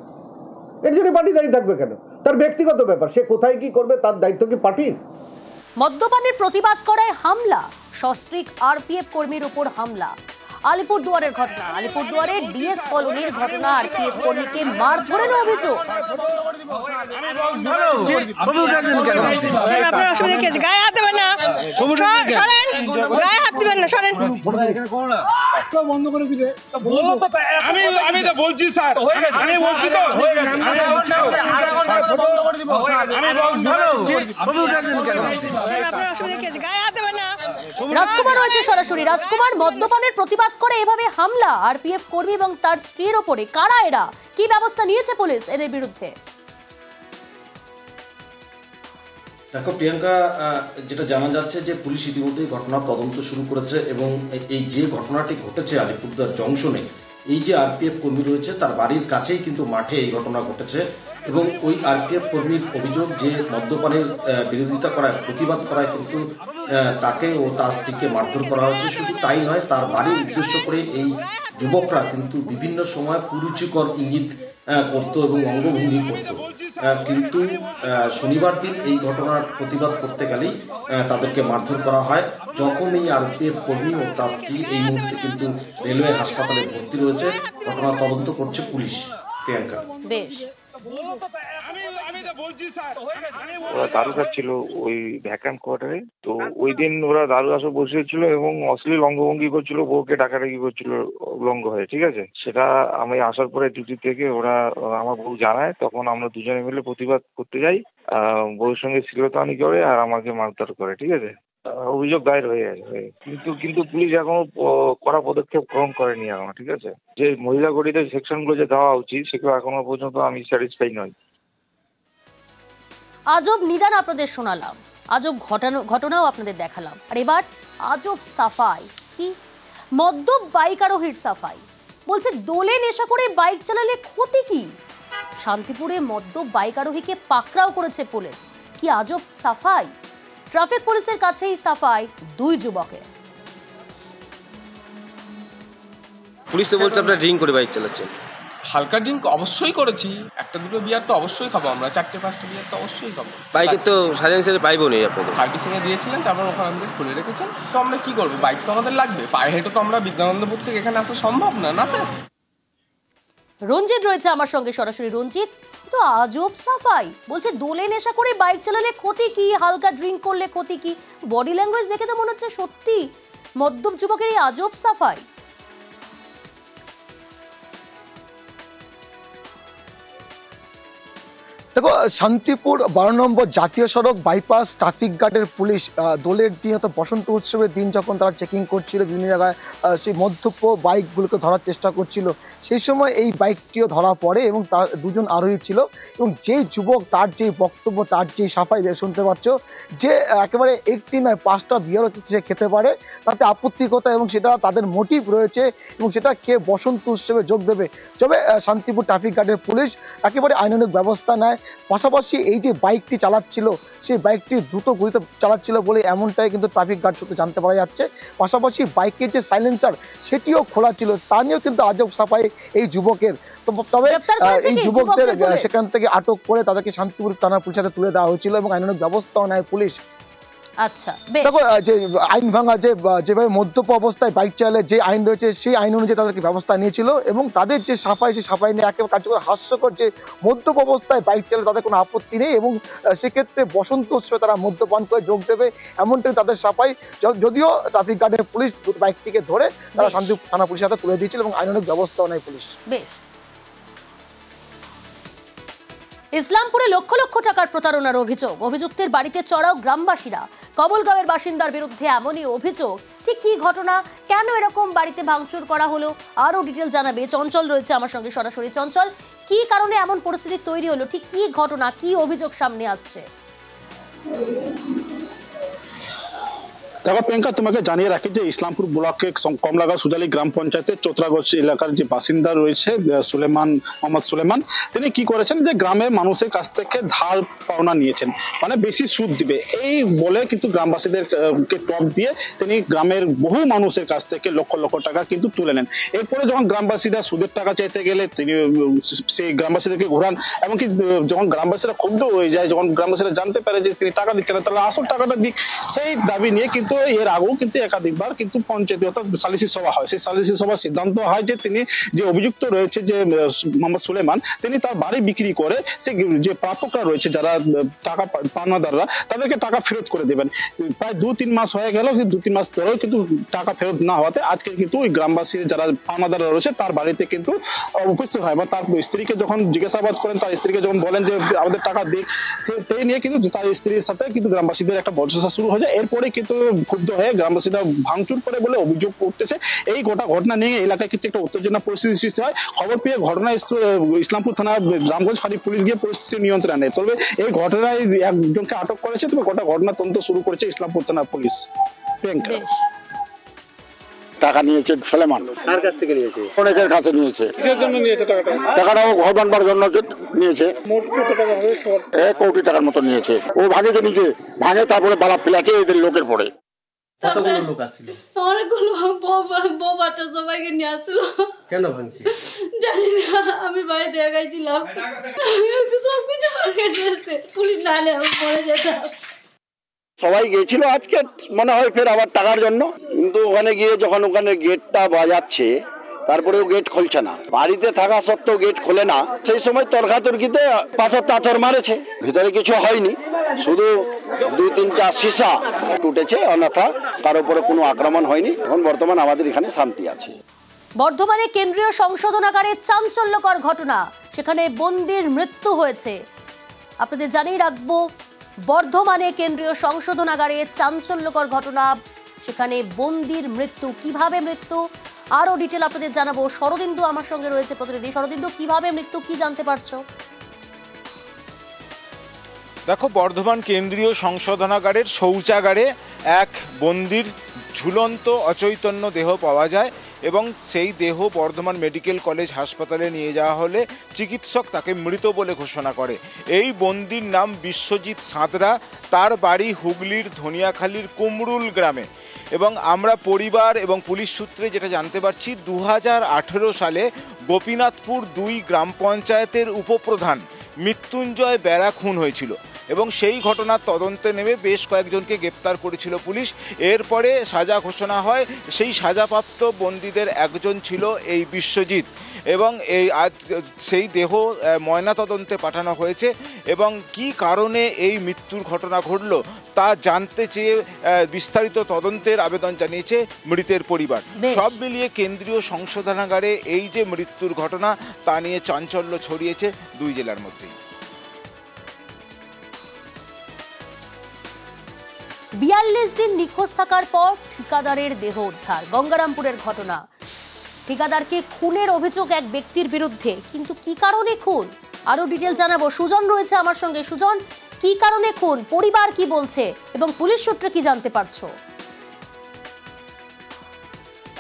এর জন্য পার্টি দায়ী থাকবে কেন? তার ব্যক্তিগত ব্যাপার, সে কোথায় কি করবে তার দায়িত্ব কি পার্টির? মদ্যপানের প্রতিবাদ করায় হামলা, সস্ত্রীক আরপিএফ কর্মীর উপর হামলা। আলিপুরদুয়ারের ঘটনা, আলিপুরদুয়ারের ডিএস কলোনির ঘটনা। আরপিএফ কর্মীকে মারধরের অভিযোগ। রাজকুমার রয়েছে সরাসরি। রাজকুমার, মদ্যপানের প্রতিবাদ করে এভাবে হামলা আরপিএফ কর্মী এবং তার স্ত্রীর ওপরে, কারা এরা, কি ব্যবস্থা নিয়েছে পুলিশ এদের বিরুদ্ধে? দেখো প্রিয়াঙ্কা, যেটা জানা যাচ্ছে যে পুলিশ ইতিমধ্যেই ঘটনার তদন্ত শুরু করেছে এবং এই যে ঘটনাটি ঘটেছে আলিপুরদুয়ার জংশনে, এই যে আরপিএফ কর্মী রয়েছে তার বাড়ির কাছেই কিন্তু মাঠে এই ঘটনা ঘটেছে এবং ওই আরপিএফ কর্মীর অভিযোগ যে মদ্যপানের বিরোধিতা করায়, প্রতিবাদ করায় কিন্তু তাকে ও তার স্ত্রীকে মারধর করা হয়েছে। শুধু তাই নয়, তার বাড়ির উদ্দেশ্য করে এই যুবকরা কিন্তু বিভিন্ন সময় কুরুচিকর ইঙ্গিত করত এবং অঙ্গভঙ্গি করত। কিন্তু শনিবার দিন এই ঘটনার প্রতিবাদ করতে গেলেই তাদেরকে মারধর করা হয়। যখন এই আরপিএফ কর্মী ও তার স্ত্রী এই মুহূর্তে কিন্তু রেলওয়ে হাসপাতালে ভর্তি রয়েছে। ঘটনা তদন্ত করছে পুলিশ। প্রিয়াঙ্কা, বেশ। ওরা দারু খাচ্ছিল ওই ভ্যাকান্ট কোয়ার্টারে। তো ওই দিন ওরা দারু আসে বসেছিল এবং অশ্লীল অঙ্গভঙ্গি করছিল, বউকে ডাকাডাকি করছিল উলঙ্গ হয়ে, ঠিক আছে। সেটা আমি আসার পরে ডিউটি থেকে ওরা আমার বউ জানায়, তখন আমরা দুজনে মিলে প্রতিবাদ করতে যাই। বউর সঙ্গে শ্লীলতাহানি করে আর আমাকে মারধর করে, ঠিক আছে। অভিযোগ দায়ের হয়ে গেছে, কিন্তু পুলিশ এখনো কড়া পদক্ষেপ গ্রহণ করেনি এখনো, ঠিক আছে। যে মহিলা গঠিত সেকশনগুলো যে দেওয়া উচিত সেগুলো এখনো পর্যন্ত আমি স্যাটিসফাই নই। আজব নিদান আপনাদের শোনালাম, আজব ঘটনাও আপনাদের দেখালাম, আর এবার আজব সাফাই। কি মদ্যপ বাইক আরোহীর সাফাই। বলছে দোলে নেশা করে বাইক চালালে ক্ষতি কি? শান্তিপুরে মদ্যপ বাইক আরোহীকে পাকড়াও করেছে পুলিশ। কি আজব সাফাই। ট্রাফিক পুলিশের কাছেই সাফাই দুই যুবকের। পুলিশ তো বলছে আপনারা ড্রিঙ্ক করে বাইক চালাচ্ছেন। হালকা ড্রিঙ্ক অবশ্যই করেছি, একটা দুটো বিয়ার তো অবশ্যই খাবো, আমরা 4-5টা বিয়ার তো অবশ্যই খাবো। বাইকের তো সাইলেন্সারের পাইপও নেই আপনাদের। সার্ভিসিংয়ে দিয়েছিলেন, তারপর ওখানে আমাদের খুলে রেখেছেন। তো আমরা কি করবো, বাইক তো আমাদের লাগবে, পায়ে হেঁটে তো আমরা বিদ্যানন্দপুর থেকে এখানে আসা সম্ভব না, না স্যার। রঞ্জিত রয়েছে আমার সঙ্গে সরাসরি। রঞ্জিত, তো আজব সাফাই। বলছে দোলে নেশা করে বাইক চালালে ক্ষতি কি, হালকা ড্রিঙ্ক করলে ক্ষতি কি? বডি ল্যাঙ্গুয়েজ দেখে তো মনে হচ্ছে সত্যি মদ্যপ যুবকের এই আজব সাফাই। দেখো, শান্তিপুর 12 নম্বর জাতীয় সড়ক বাইপাস ট্রাফিক গার্ডের পুলিশ দোলের দিন, অর্থাৎ বসন্ত উৎসবের দিন, যখন তারা চেকিং করছিল বিভিন্ন জায়গায় সেই মদ্যপ বাইকগুলোকে ধরার চেষ্টা করছিল, সেই সময় এই বাইকটিও ধরা পড়ে এবং তার দুজন আরোহী ছিল। এবং যেই যুবক, তার যেই বক্তব্য, তার যেই সাফাই শুনতে পাচ্ছ, যে একেবারে একটি নয় 5টা বিয়ারও সে খেতে পারে, তাতে আপত্তি কথা, এবং সেটা তাদের মোটিভ রয়েছে এবং সেটা কে বসন্ত উৎসবে যোগ দেবে। তবে শান্তিপুর ট্রাফিক গার্ডের পুলিশ একেবারে আইনানুগ ব্যবস্থা নেয়। পাশাপাশি এই যে বাইকটি চালাচ্ছিল, সেই বাইকটি দ্রুত গতিতে চালাচ্ছিল বলে এমনটাই কিন্তু ট্রাফিক গার্ড সূত্রে জানতে পারা যাচ্ছে। পাশাপাশি বাইকের যে সাইলেন্সার সেটিও খোলা ছিল, তা নিয়েও কিন্তু আজব সাফাই এই যুবকের। তবে এই যুবকদের সেখান থেকে আটক করে তাদেরকে শান্তিপুর থানা পুলিশের হাতে তুলে দেওয়া হয়েছিল এবং আইনানুগ ব্যবস্থাও নেয় পুলিশ। আচ্ছা, দেখো, যে আইন ভাঙা, যেভাবে মদ্যপ অবস্থায় বাইক চালালে যে আইন রয়েছে সেই আইন অনুযায়ী তাদেরকে ব্যবস্থা নিয়েছিল এবং তাদের যে সাফাই, সেই সাফাই নিয়ে একেবারে কার্যকর হাস্যকর, যে মদ্যপ অবস্থায় বাইক চালালে তাদের কোনো আপত্তি নেই এবং সেক্ষেত্রে বসন্ত উৎসবে তারা মদ্যপান করে যোগ দেবে, এমনটাই তাদের সাফাই। যদিও ট্রাফিক গার্ডের পুলিশ বাইকটিকে ধরে তারা শান্তিপুর থানা পুলিশের হাতে তুলে দিয়েছিল এবং আইনানুগ ব্যবস্থাও নেয় পুলিশ। বেশ। ইসলামপুরে লক্ষ লক্ষ টাকার প্রতারণার অভিযোগ। অভিযুক্তের বাড়িতে চড়াও গ্রামবাসীরা। কমলগাঁওয়ের বাসিন্দার বিরুদ্ধে এমনই অভিযোগ। ঠিক কি ঘটনা, কেন এরকম বাড়িতে ভাঙচুর করা হলো, আরো ডিটেল জানাবে চঞ্চল রয়েছে আমার সঙ্গে সরাসরি। চঞ্চল, কি কারণে এমন পরিস্থিতি তৈরি হলো, ঠিক কি ঘটনা, কি অভিযোগ সামনে আসছে? দেখো প্রিয়াঙ্কা, তোমাকে জানিয়ে রাখি যে ইসলামপুর ব্লকের কমলাগাঁও সুজালি গ্রাম পঞ্চায়েতের চোত্রাগঞ্জ এলাকার যে বাসিন্দা রয়েছে মোহাম্মদ সুলেমান, তিনি কি করেছেন, যে গ্রামের মানুষের কাছ থেকে ধার পাওনা নিয়েছেন, মানে বেশি সুদ দিবে এই বলে কিন্তু গ্রামবাসীদেরকে টপ দিয়ে তিনি গ্রামের বহু মানুষের কাছ থেকে লক্ষ লক্ষ টাকা কিন্তু তুলে নেন। এরপরে যখন গ্রামবাসীরা সুদের টাকা চাইতে গেলে তিনি সেই গ্রামবাসীদেরকে ঘোরান, এমনকি যখন গ্রামবাসীরা ক্ষুব্ধ হয়ে যায়, যখন গ্রামবাসীরা জানতে পারে যে তিনি টাকা দিচ্ছেন না, তাহলে আসল টাকাটা দিক, সেই দাবি নিয়ে কিন্তু এর আগেও কিন্তু একাধিকবার কিন্তু পঞ্চায়েত অর্থাৎ সালিসি সভা হয়। সেই সালিসি সভা সিদ্ধান্ত হয় যে তিনি যে অভিযুক্ত রয়েছে যে মোহাম্মদ সুলেমান, তিনি তার বাড়ি বিক্রি করে সে যে প্রাপকরা রয়েছে, যারা টাকা পাওনাদাররা, তাদেরকে টাকা ফেরত করে দেবেন। প্রায় 2-3 মাস হয়ে গেল, 2-3 মাস ধরেও কিন্তু টাকা ফেরত না হওয়াতে আজকে কিন্তু ওই গ্রামবাসী যারা পাওনাদাররা রয়েছে তার বাড়িতে কিন্তু উপস্থিত হয় এবং তার স্ত্রীকে যখন জিজ্ঞাসাবাদ করেন, তার স্ত্রীকে যখন বলেন যে আমাদের টাকা দিক, সেই নিয়ে কিন্তু তার স্ত্রীর সাথে কিন্তু গ্রামবাসীদের একটা বচসা শুরু হয়ে যায়। এরপরে কিন্তু ক্ষুব্ধ হয়ে গ্রামবাসীরা ভাঙচুর করে বলে অভিযোগ করতেছে। এই গোটা ঘটনা নিয়ে এলাকায় কিন্তু একটা উত্তেজনা পরিস্থিতি সৃষ্টি হয়। খবর পেয়ে ইসলামপুর থানা রামগঞ্জ ফাঁড়ি পুলিশ গিয়ে পরিস্থিতি নিয়ন্ত্রণে আনে। তবে এই ঘটনায় একজনকে আটক করেছে, তবে গোটা ঘটনা তদন্ত শুরু করেছে ইসলামপুর থানা পুলিশ। টাকা নিয়েছে সুলেমান। কার কাছ থেকে নিয়েছে? অনেকের কাছে নিয়েছে। কিসের জন্য নিয়েছে টাকাটা? টাকাটা ও ঘর বানবার জন্য নিয়েছে। মোট কত টাকা হবে? 1 কোটি টাকার মতো নিয়েছে। ও ভাঙেছে, নিজে ভাঙে, তারপরে বালা ফেলেছে এদের লোকের পরে। কতগুলো লোক আসছিল? অনেকগুলো বউ বাচ্চা সবাইকে নিয়ে আসলো। কেন ভাঙছে জানি না, আমি বাড়িতে একাই ছিলাম, সবকিছু ভাঙে দিয়েছে। পুলিশ না এলে আমি মরে যেতাম। সবাই গিয়েছিল আজকে মনে হয় ফের আবার টাকার জন্য, কিন্তু ওখানে গিয়ে যখন ওখানে গেটটা বাজাচ্ছে তারপরেও গেট খুলছে না। বাড়িতে থাকা সত্ত্বেও গেট খোলে না। সেই সময় তর্কাতর্কিতে পাথর টাথর মারেছে, ভিতরে কিছু হয়নি, শুধু 2-3টা সীসা টুটেছে, অন্যথা কারো উপরে কোনো আক্রমণ হয়নি। এখন বর্তমান আমাদের এখানে শান্তি আছে। বর্ধমানে কেন্দ্রীয় সংশোধনাগারে চাঞ্চল্যকর ঘটনা, সেখানে বন্দির মৃত্যু হয়েছে। আপনাদের জানিয়ে রাখবো, বর্ধমানে কেন্দ্রীয় সংশোধনাগারে চাঞ্চল্যকর ঘটনা, সেখানে বন্দির মৃত্যু। কিভাবে মৃত্যু আরো ডিটেল আপনাদের জানাবো। শরদিন্দু আমার সঙ্গে রয়েছে প্রতিনিধি। শরদিন্দু, কিভাবে মৃত্যু, কি জানতে পারছো? দেখো, বর্ধমান কেন্দ্রীয় সংশোধনাগারের শৌচাগারে এক বন্দির ঝুলন্ত অচৈতন্য দেহ পাওয়া যায় এবং সেই দেহ বর্ধমান মেডিকেল কলেজ হাসপাতালে নিয়ে যাওয়া হলে চিকিৎসক তাকে মৃত বলে ঘোষণা করে। এই বন্দির নাম বিশ্বজিৎ সাঁতরা, তার বাড়ি হুগলির ধনিয়াখালীর কুমরুল গ্রামে। এবং আমরা পরিবার এবং পুলিশ সূত্রে যেটা জানতে পারছি, 2018 সালে গোপীনাথপুর 2 গ্রাম পঞ্চায়েতের উপপ্রধান মৃত্যুঞ্জয় বেরা খুন হয়েছিল এবং সেই ঘটনার তদন্তে নেমে বেশ কয়েকজনকে গ্রেপ্তার করেছিল পুলিশ। এরপরে সাজা ঘোষণা হয়। সেই সাজাপ্রাপ্ত বন্দীদের একজন ছিল এই বিশ্বজিৎ এবং আজ সেই দেহ ময়নাতদন্তে পাঠানো হয়েছে এবং কি কারণে এই মৃত্যুর ঘটনা ঘটল তা জানতে চেয়ে বিস্তারিত তদন্তের আবেদন জানিয়েছে মৃতের পরিবার। সব মিলিয়ে কেন্দ্রীয় সংশোধনাগারে এই যে মৃত্যুর ঘটনা, তা নিয়ে চাঞ্চল্য ছড়িয়েছে 2 জেলার মধ্যেই। 42 দিন নিখোঁজ থাকার পর ঠিকাদারের দেহ উদ্ধার। গঙ্গারামপুরের ঘটনা, ঠিকাদারকে খুনের অভিযোগ এক ব্যক্তির বিরুদ্ধে, কিন্তু কি কারণে খুন আরো ডিটেল জানাবো। সুজন রয়েছে আমার সঙ্গে। সুজন, কি কারণে খুন, পরিবার কি বলছে এবং পুলিশ সূত্রে কি জানতে পারছো?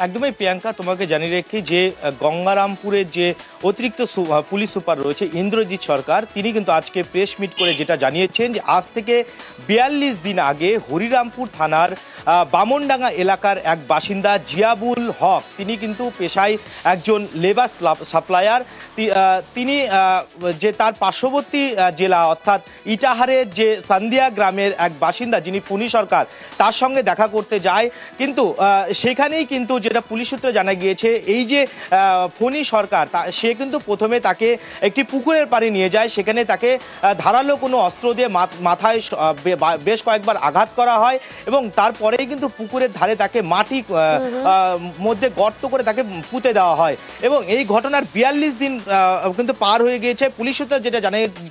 একদমই প্রিয়াঙ্কা, তোমাকে জানিয়ে রেখে যে গঙ্গারামপুরের যে অতিরিক্ত পুলিশ সুপার রয়েছে ইন্দ্রজিৎ সরকার, তিনি কিন্তু আজকে প্রেস মিট করে যেটা জানিয়েছেন যে আজ থেকে 42 দিন আগে হরিরামপুর থানার বামনডাঙ্গা এলাকার এক বাসিন্দা জিয়াবুল হক, তিনি কিন্তু পেশায় একজন লেবার সাপ্লায়ার। তিনি যে তার পার্শ্ববর্তী জেলা অর্থাৎ ইটাহারের যে সান্দিয়া গ্রামের এক বাসিন্দা যিনি ফণী সরকার, তার সঙ্গে দেখা করতে যায়। কিন্তু সেখানেই কিন্তু যেটা পুলিশ সূত্রে জানা গিয়েছে, এই যে ফণী সরকার সে কিন্তু প্রথমে তাকে একটি পুকুরের পাড়ে নিয়ে যায়। সেখানে তাকে ধারালো কোনো অস্ত্র দিয়ে মাথায় বেশ কয়েকবার আঘাত করা হয় এবং তারপরেই কিন্তু পুকুরের ধারে তাকে মাটি মধ্যে গর্ত করে তাকে পুঁতে দেওয়া হয় এবং এই ঘটনার 42 দিন কিন্তু পার হয়ে গিয়েছে। পুলিশ সূত্রে যেটা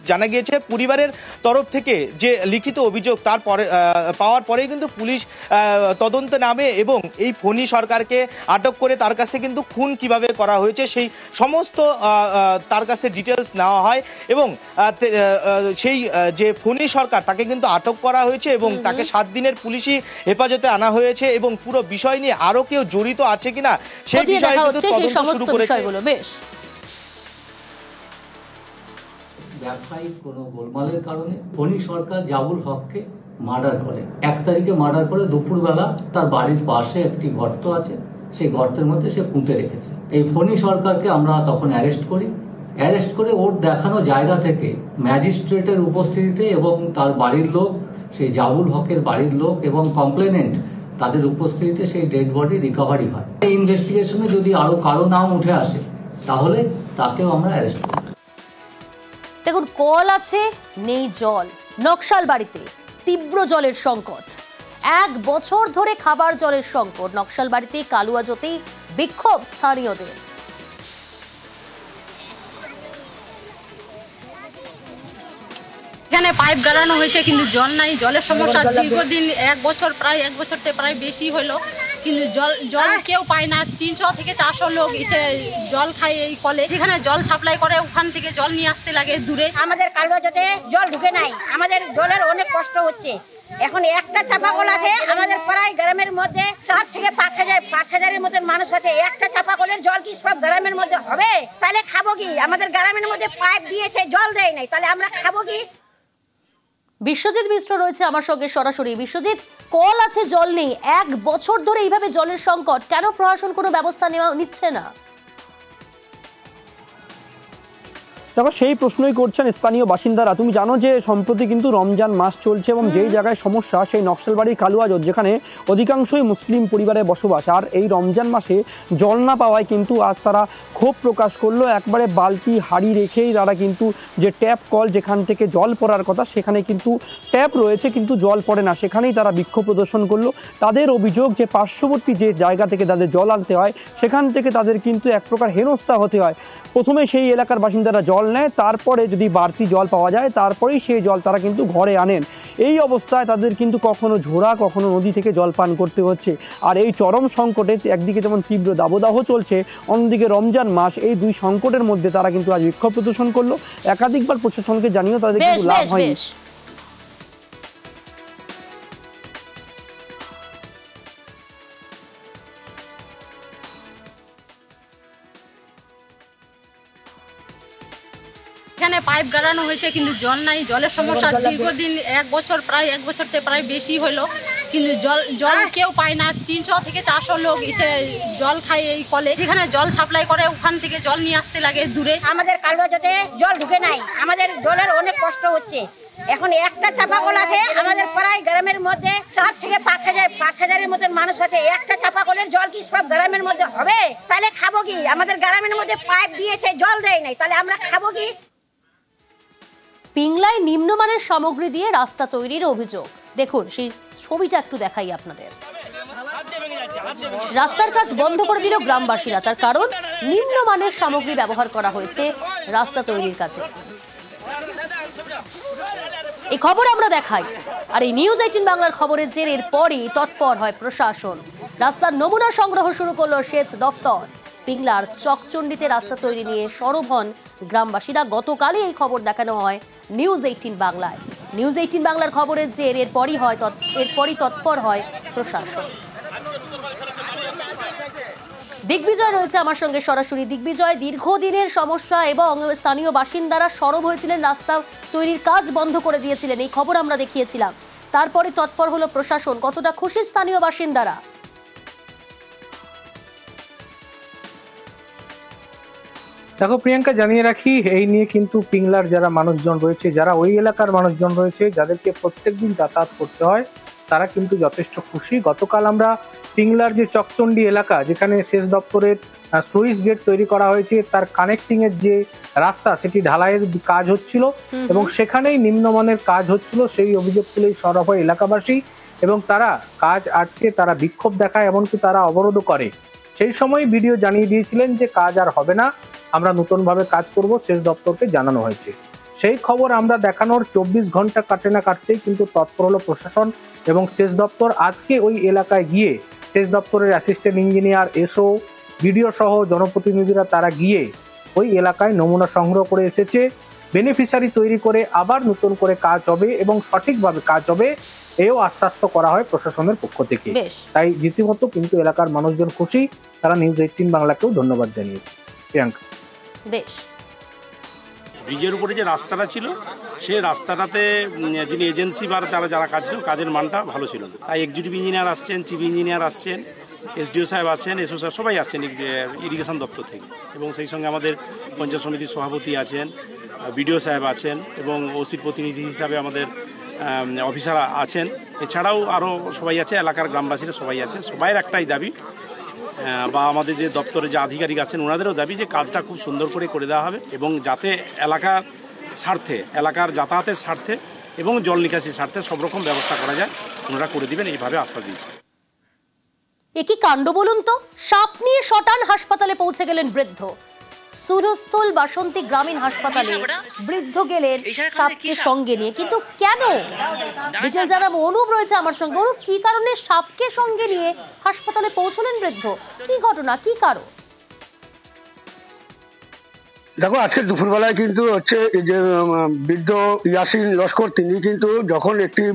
জানা গিয়েছে, পরিবারের তরফ থেকে যে লিখিত অভিযোগ তার পরে পাওয়ার পরেই কিন্তু পুলিশ তদন্তে নামে এবং এই ফণী সরকারকে আটক করে তার কাছে কিন্তু খুন কিভাবে করা হয়েছে সেই সমস্ত তার কাছে ডিটেলস নেওয়া হয় এবং সেই যে ফণী সরকার তাকে কিন্তু আটক করা হয়েছে এবং তাকে 7 দিনের পুলিশি হেফাজতে আনা হয়েছে এবং পুরো বিষয় নিয়ে আরো কেউ জড়িত আছে কিনা সেই বিষয়ে তদন্ত শুরু করেছে। বেশ, ব্যবসায়িক কোনো গোলমালের কারণে ফণী সরকার জাবুল হককে মার্ডার করে। 1 তারিখে মার্ডার করে দুপুরবেলা তার বাড়ির পাশে একটি গর্ত আছে, সেই গর্তের মধ্যে সে পুঁতে রেখেছে। এই ফণী সরকারকে আমরা তখন অ্যারেস্ট করি। অ্যারেস্ট করে ওর দেখানো জায়গা থেকে ম্যাজিস্ট্রেটের উপস্থিতিতে এবং তার বাড়ির লোক, সেই জাবুল হকের বাড়ির লোক এবং কমপ্লেনেন্ট, তাদের উপস্থিতিতে সেই ডেড বডি রিকভারি হয়। এই ইনভেস্টিগেশনে যদি আরো কারো নাম উঠে আসে তাহলে তাকেও আমরা অ্যারেস্ট করি। দেখুন, কল আছে, নেই জল। নকশাল বাড়িতে তীব্র জলের সংকট, 1 বছর ধরে খাবার জলের সংকট। নকশাল বাড়িতে কালুয়াজোতেই বিক্ষোভ স্থানীয়দের। এখানে পাইপ গাড়ানো হয়েছে কিন্তু জল নাই, জলের সমস্যা দীর্ঘদিন, 1 বছর, প্রায় 1 বছর থেকে প্রায় বেশি হলো, কিন্তু জল কেউ পায় না। 300 থেকে 400 লোক এসে জল খায় এই কলে, যেখানে জল সাপ্লাই করে ওখান থেকে জল নিয়ে আসতে লাগে দূরে। আমাদের কালুয়াজোতে জল ঢুকে নাই, আমাদের জলের অনেক কষ্ট হচ্ছে। এখন একটা চাপাকল আছে আমাদের প্রায় গ্রামের মধ্যে 4 থেকে 5,000-5,000-এর মতো মানুষ আছে। একটা চাপাকলের জল কি সব গ্রামের মধ্যে হবে? তাহলে খাবো কি? আমাদের গ্রামের মধ্যে পাইপ দিয়েছে, জল দেয় নাই, তাহলে আমরা খাবো কি? বিশ্বজিৎ মিশ্র রয়েছে আমার সঙ্গে সরাসরি। বিশ্বজিৎ, কল আছে, জল নেই, 1 বছর ধরে এইভাবে জলের সংকট, কেন প্রশাসন কোনো ব্যবস্থা নিচ্ছে না? দেখো সেই প্রশ্নই করছেন স্থানীয় বাসিন্দারা। তুমি জানো যে সম্প্রতি কিন্তু রমজান মাস চলছে এবং যেই জায়গায় সমস্যা সেই নকশালবাড়ি কালুয়াজোর, যেখানে অধিকাংশই মুসলিম পরিবারে বসবাস, আর এই রমজান মাসে জল না পাওয়ায় কিন্তু আজ তারা ক্ষোভ প্রকাশ করলো। একবারে বালতি হাঁড়ি রেখেই তারা কিন্তু যে ট্যাপ কল যেখান থেকে জল পড়ার কথা সেখানে কিন্তু ট্যাপ রয়েছে কিন্তু জল পড়ে না, সেখানেই তারা বিক্ষোভ প্রদর্শন করলো। তাদের অভিযোগ যে পার্শ্ববর্তী যে জায়গা থেকে তাদের জল আনতে হয় সেখান থেকে তাদের কিন্তু এক প্রকার হেনস্থা হতে হয়। প্রথমে সেই এলাকার বাসিন্দারা জল নেয়, তারপরে যদি বাড়তি জল পাওয়া যায় তারপরেই সেই জল তারা কিন্তু ঘরে আনেন। এই অবস্থায় তাদের কিন্তু কখনো ঝোড়া কখনো নদী থেকে জল পান করতে হচ্ছে। আর এই চরম সংকটে একদিকে যেমন তীব্র দাবদাহ চলছে, অন্যদিকে রমজান মাস, এই দুই সংকটের মধ্যে তারা কিন্তু আজ বিক্ষোভ প্রদর্শন করলো। একাধিকবার প্রশাসনকে জানিয়েও তাদের কিন্তু লাভ হয়নি। এখানে পাইপ গাড়ানো হয়েছে কিন্তু জল নাই, জলের সমস্যা দীর্ঘদিন প্রায় এক বছর থেকে প্রায় বেশি হলো, কিন্তু জল কেউ পায় না। 300 থেকে 400 লোক এসে জল খায় এই কলে, যেখানে জল সাপ্লাই করে ওখান থেকে জল নিয়ে আসতে লাগে দূরে। আমাদের কালুয়াজোতে জল ঢুকে নাই, আমাদের জলের অনেক কষ্ট হচ্ছে। এখন একটা চাপাকল আছে আমাদের প্রায় গ্রামের মধ্যে 4 থেকে 5,000 মতন মানুষ আছে। একটা চাপাকলের জল কি সব গ্রামের মধ্যে হবে? তাহলে খাবো কি? আমাদের গ্রামের মধ্যে পাইপ দিয়েছে, জল দেয় নাই, তাহলে আমরা খাবো কি? পিংলায় নিম্নমানের সামগ্রী দিয়ে রাস্তা তৈরির অভিযোগ। দেখুন সেই ছবিটা একটু দেখাই আপনাদের। রাস্তার কাজ বন্ধ করে দিল গ্রামবাসীরা, তার কারণ নিম্নমানের সামগ্রী ব্যবহার করা হয়েছে রাস্তা তৈরির কাজে। এই খবর আমরা দেখাই, আর এই নিউজ 18 বাংলার খবরের জেরের পরই তৎপর হয় প্রশাসন। রাস্তার নমুনা সংগ্রহ শুরু করলো সেচ দফতর। পিংলার চকচন্ডিতে রাস্তা তৈরি নিয়ে সরব হন গ্রামবাসীরা। গতকালই এই খবর দেখানো হয় নিউজ 18 বাংলায়। নিউজ 18 বাংলার খবরের জের এরপরই তৎপর হয় প্রশাসন। দিগ্বিজয় রয়েছে আমার সঙ্গে সরাসরি। দিগ্বিজয়, দীর্ঘদিনের সমস্যা এবং স্থানীয় বাসিন্দারা সরব হয়েছিলেন, রাস্তা তৈরির কাজ বন্ধ করে দিয়েছিলেন, এই খবর আমরা দেখিয়েছিলাম। তারপরে তৎপর হলো প্রশাসন। কতটা খুশি স্থানীয় বাসিন্দারা? দেখো প্রিয়াঙ্কা, জানিয়ে রাখি এই নিয়ে কিন্তু পিংলার যারা মানুষজন রয়েছে, যারা ওই এলাকার মানুষজন রয়েছে, যাদেরকে প্রত্যেকদিন যাতায়াত করতে হয়, তারা কিন্তু যথেষ্ট খুশি। গতকাল আমরা পিংলার যে চকচন্ডি এলাকা, যেখানে সেচ দপ্তরের স্লুইস গেট তৈরি করা হয়েছে, তার কানেক্টিং এর যে রাস্তা সেটি ঢালাইয়ের কাজ হচ্ছিল এবং সেখানেই নিম্নমানের কাজ হচ্ছিল, সেই অভিযোগ তুলেই সরব হয় এলাকাবাসী এবং তারা কাজ আটকে তারা বিক্ষোভ দেখায়, এমনকি তারা অবরোধ করে। সেই সময় ভিডিও জানিয়ে দিয়েছিলেন যে কাজ আর হবে না, আমরা নতুনভাবে কাজ করব, সেচ দপ্তরকে জানানো হয়েছে। সেই খবর আমরা দেখানোর 24 ঘন্টা কাটে না কাটতেই কিন্তু তৎপর হলো প্রশাসন এবং সেচ দপ্তর। আজকে ওই এলাকায় গিয়ে সেচ দপ্তরের অ্যাসিস্ট্যান্ট ইঞ্জিনিয়ার, এসও, বিডিও সহ জনপ্রতিনিধিরা তারা গিয়ে ওই এলাকায় নমুনা সংগ্রহ করে এসেছে। বেনিফিশিয়ারি তৈরি করে আবার নতুন করে কাজ হবে এবং সঠিকভাবে কাজ হবে, এও আশ্বাস করা হয় প্রশাসনের পক্ষ থেকে। তাই রীতিমতো কিন্তু এলাকার মানুষজন খুশি, তারা নিউজ 18 বাংলাকেও ধন্যবাদ জানিয়েছে। প্রিয়াঙ্কা, বেশ, ব্রিজের উপরে যে রাস্তাটা ছিল সেই রাস্তাটাতে যিনি এজেন্সি বা তারা যারা কাজ ছিল, কাজের মানটা ভালো ছিল না। তাই এক্সিকিউটিভ ইঞ্জিনিয়ার আসছেন, চিফ ইঞ্জিনিয়ার আসছেন, এসডিও সাহেব আছেন, এসও সাহেব সবাই আসছেন ইরিগেশন দপ্তর থেকে, এবং সেই সঙ্গে আমাদের পঞ্চায়েত সমিতির সভাপতি আছেন, বিডিও সাহেব আছেন এবং ওসির প্রতিনিধি হিসাবে আমাদের অফিসার আছেন, এছাড়াও আরও সবাই আছে, এলাকার গ্রামবাসীরা সবাই আছে। সবাইয়ের একটাই দাবি, বা আমাদের যে দপ্তরে যে আধিকারিক আছেন ওনাদেরও দাবি যে কাজটা খুব সুন্দর করে দেওয়া হবে এবং যাতে এলাকার স্বার্থে, এলাকার যাতায়াতের স্বার্থে এবং জল নিকাশির স্বার্থে সব রকম ব্যবস্থা করা যায়, ওনারা করে দিবেন এইভাবে আশ্বাস দিয়েছে। একই কাণ্ড বলুন তো, সাপ নিয়ে শটান হাসপাতালে পৌঁছে গেলেন বৃদ্ধ। সুরস্থল বাসন্তী গ্রামীণ হাসপাতালে বৃদ্ধ গেলেন সাপকে সঙ্গে নিয়ে, কিন্তু কেন? ডিটেল জানাবো, অনুপ রয়েছে আমার সঙ্গে। অনুপ, কি কারণে সাপকে সঙ্গে নিয়ে হাসপাতালে পৌঁছলেন বৃদ্ধ? কি ঘটনা, কি কারণ? দেখো, আজকে দুপুরবেলায় কিন্তু হচ্ছে যে বৃদ্ধ ইয়াসিন লস্কর, তিনি কিন্তু যখন একটি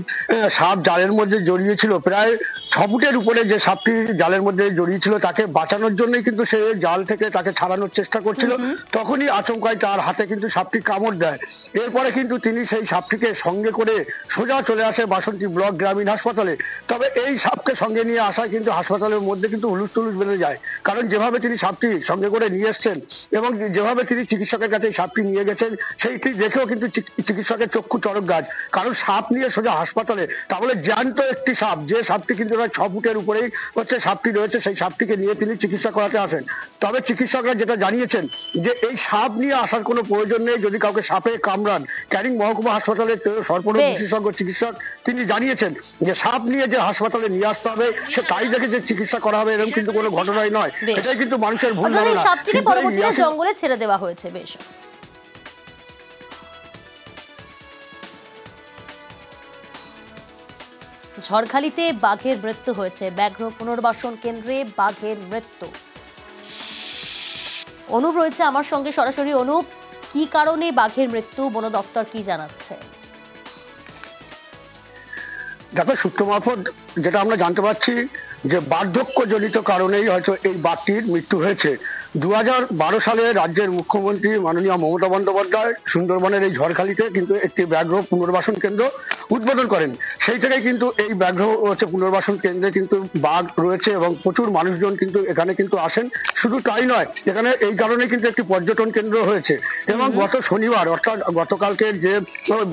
সাপ জালের মধ্যে জড়িয়েছিল প্রায় 6 ফুটের উপরে যে সাপটি জালের মধ্যে জড়িয়ে ছিল তাকে বাঁচানোর জন্যই কিন্তু সে জাল থেকে তাকে ছাড়ানোর চেষ্টা করছিল, তখনই আচমকায় তার হাতে কিন্তু সাপটি কামড় দেয়। এরপরে কিন্তু তিনি সেই সাপটিকে সঙ্গে করে সোজা চলে আসে বাসন্তী ব্লক গ্রামীণ হাসপাতালে। তবে এই সাপকে সঙ্গে নিয়ে আসায় কিন্তু হাসপাতালের মধ্যে কিন্তু হুলুস তুলুস বেঁধে যায়, কারণ যেভাবে তিনি সাপটি সঙ্গে করে নিয়ে এসছেন এবং যেভাবে তিনি চিকিৎসকের কাছে সাপটি নিয়ে গেছেন সেইটি দেখেও কিন্তু চিকিৎসকের চক্ষু চড়ক গাছ, কারণ সাপ নিয়ে সোজা হাসপাতালে, তাহলে জ্যান্ত একটি সাপ, যে সাপটি কিন্তু 6 ফুটের উপরেই হচ্ছে সাপটি রয়েছে, সেই সাপটিকে নিয়ে তিনি চিকিৎসা করাতে আসেন। তবে চিকিৎসকরা যেটা জানিয়েছেন যে এই সাপ নিয়ে আসার কোনো প্রয়োজন নেই, যদি কাউকে সাপে কামড়ান, ক্যানিং মহকুমা হাসপাতালের সর্বরোগ বিশেষজ্ঞ চিকিৎসক তিনি জানিয়েছেন যে সাপ নিয়ে যে হাসপাতালে নিয়ে আসতে হবে সে তাই দেখে যে চিকিৎসা করা হবে এরকম কিন্তু কোনো ঘটনাই নয়, এটাই কিন্তু মানুষের ভুল ধারণা। সাপটিকে পরবর্তীতে জঙ্গলে ছেড়ে দেওয়া হয়েছে। বেশ, ঝড়খালিতে বাঘের মৃত্যু হয়েছে, ব্যাঘ্র পুনর্বাসন কেন্দ্রে বাঘের মৃত্যু। অনুপ রয়েছে আমার সঙ্গে সরাসরি। অনুপ, কি কারণে বাঘের মৃত্যু, বন দফতর কি জানাচ্ছে? দেখো, সূত্র মারফত যেটা আমরা জানতে পারছি যে বার্ধক্যজনিত কারণেই হয়তো এই বাঘটির মৃত্যু হয়েছে। 2012 সালে রাজ্যের মুখ্যমন্ত্রী মাননীয় মমতা বন্দ্যোপাধ্যায় সুন্দরবনের এই ঝড়খালিতে কিন্তু একটি ব্যাঘ্র পুনর্বাসন কেন্দ্র উদ্বোধন করেন। সেই থেকেই কিন্তু এই ব্যাঘ্র পুনর্বাসন কেন্দ্রে কিন্তু বাঘ রয়েছে এবং প্রচুর মানুষজন কিন্তু এখানে কিন্তু আসেন। শুধু তাই নয়, এখানে এই কারণে কিন্তু একটি পর্যটন কেন্দ্র হয়েছে এবং গত শনিবার অর্থাৎ গতকালকে যে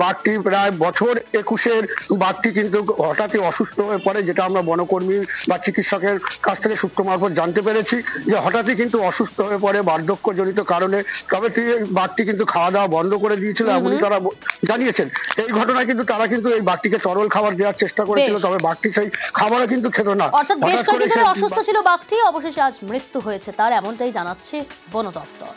বাঘটি প্রায় বছর 21-এর বাঘটি কিন্তু হঠাৎই অসুস্থ হয়ে পড়ে, যেটা আমরা বনকর্মী বা চিকিৎসকের কাছ থেকে সূত্র মারফত জানতে পেরেছি যে হঠাৎই কিন্তু অসুস্থ হয়ে পড়ে বার্ধক্যজনিত কারণে। তবে বাঘটি কিন্তু খাওয়া দাওয়া বন্ধ করে দিয়েছিল এমনই তারা জানিয়েছেন। এই ঘটনায় কিন্তু তারা কিন্তু এই বাঘটিকে তরল খাবার দেওয়ার চেষ্টা করেছিল, তবে বাঘটি সেই খাবারও কিন্তু খেত না। অর্থাৎ বেশ কয়েকদিন ধরে অসুস্থ ছিল বাঘটি, অবশেষে আজ মৃত্যু হয়েছে তার, এমনটাই জানাচ্ছে বন দফতর।